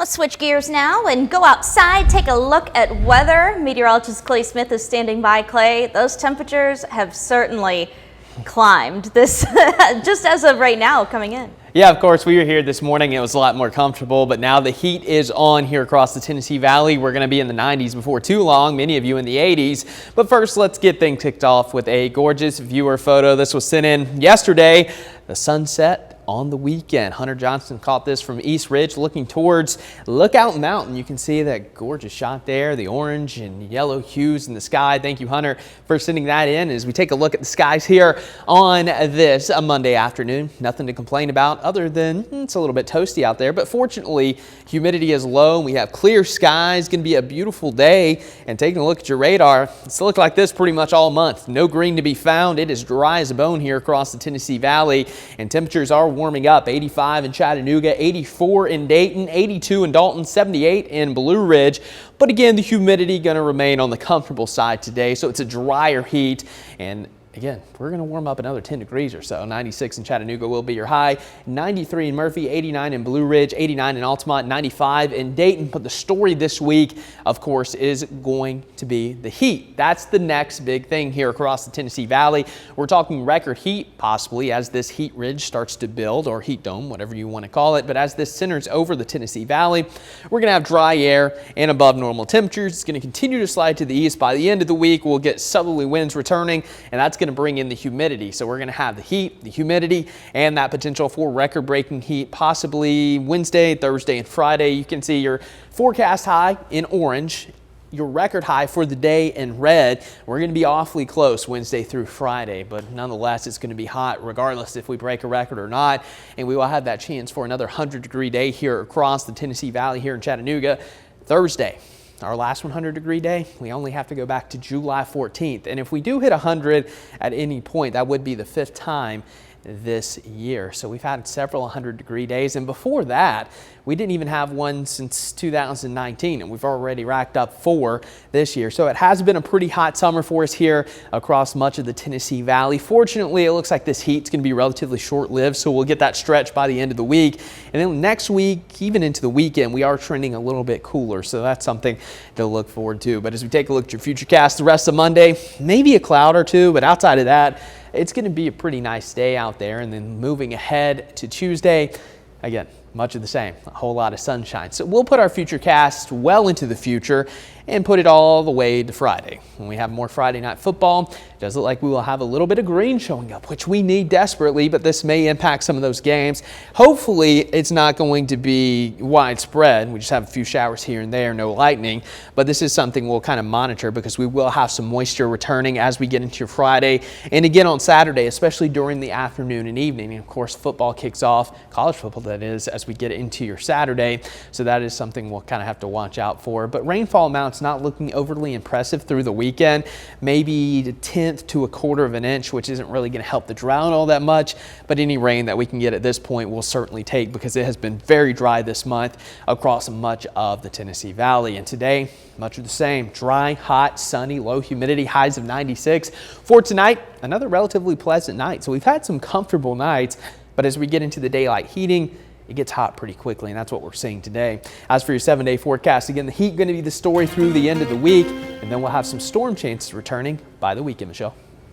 Let's switch gears now and go outside, take a look at weather. Meteorologist Clay Smith is standing by. Clay, those temperatures have certainly climbed this just as of right now coming in. Yeah, of course, we were here this morning. It was a lot more comfortable, but now the heat is on here across the Tennessee Valley. We're going to be in the 90s before too long, many of you in the 80s. But first, let's get things kicked off with a gorgeous viewer photo. This was sent in yesterday. The sunset on the weekend. Hunter Johnson caught this from East Ridge looking towards Lookout Mountain. You can see that gorgeous shot there, the orange and yellow hues in the sky. Thank you, Hunter, for sending that in. As we take a look at the skies here on this Monday afternoon, nothing to complain about other than it's a little bit toasty out there, but fortunately humidity is low and we have clear skies. Going to be a beautiful day. And taking a look at your radar, it's looked like this pretty much all month. No green to be found. It is dry as a bone here across the Tennessee Valley, and temperatures are warming up. 85 in Chattanooga, 84 in Dayton, 82 in Dalton, 78 in Blue Ridge. But again, the humidity going to remain on the comfortable side today, so it's a drier heat. And again, we're going to warm up another 10 degrees or so. 96 in Chattanooga will be your high, 93 in Murphy, 89 in Blue Ridge, 89 in Altamont, 95 in Dayton. But the story this week, of course, is going to be the heat. That's the next big thing here across the Tennessee Valley. We're talking record heat possibly as this heat ridge starts to build, or heat dome, whatever you want to call it. But as this centers over the Tennessee Valley, we're going to have dry air and above normal temperatures. It's going to continue to slide to the east. By the end of the week, we'll get southerly winds returning, and that's going to bring in the humidity. So we're going to have the heat, the humidity, and that potential for record-breaking heat possibly Wednesday, Thursday, and Friday. You can see your forecast high in orange, your record high for the day in red. We're going to be awfully close Wednesday through Friday, but nonetheless, it's going to be hot regardless if we break a record or not. And we will have that chance for another 100-degree day here across the Tennessee Valley here in Chattanooga Thursday. Our last 100-degree day, we only have to go back to July 14th. And if we do hit 100 at any point, that would be the 5th time this year. So we've had several 100-degree days. And before that, we didn't even have one since 2019. And we've already racked up 4 this year. So it has been a pretty hot summer for us here across much of the Tennessee Valley. Fortunately, it looks like this heat's going to be relatively short-lived. So we'll get that stretch by the end of the week. And then next week, even into the weekend, we are trending a little bit cooler. So that's something to look forward to. But as we take a look at your futurecast the rest of Monday, maybe a cloud or two. But outside of that, it's going to be a pretty nice day out there. And then moving ahead to Tuesday, again, much of the same, a whole lot of sunshine. So we'll put our futurecast well into the future and put it all the way to Friday. When we have more Friday night football, it does look like we will have a little bit of green showing up, which we need desperately, but this may impact some of those games. Hopefully, it's not going to be widespread. We just have a few showers here and there, no lightning, but this is something we'll kind of monitor because we will have some moisture returning as we get into Friday and again on Saturday, especially during the afternoon and evening. And of course, football kicks off, college football that is, as we get into your Saturday. So that is something we'll kind of have to watch out for. But rainfall amounts not looking overly impressive through the weekend, maybe a tenth to a quarter of an inch, which isn't really going to help the drought all that much. But any rain that we can get at this point we'll certainly take because it has been very dry this month across much of the Tennessee Valley. And today, much of the same, dry, hot, sunny, low humidity, highs of 96. For tonight, another relatively pleasant night. So we've had some comfortable nights, but as we get into the daylight heating, it gets hot pretty quickly, and that's what we're seeing today. As for your 7-day forecast, again, the heat going to be the story through the end of the week, and then we'll have some storm chances returning by the weekend, Michelle.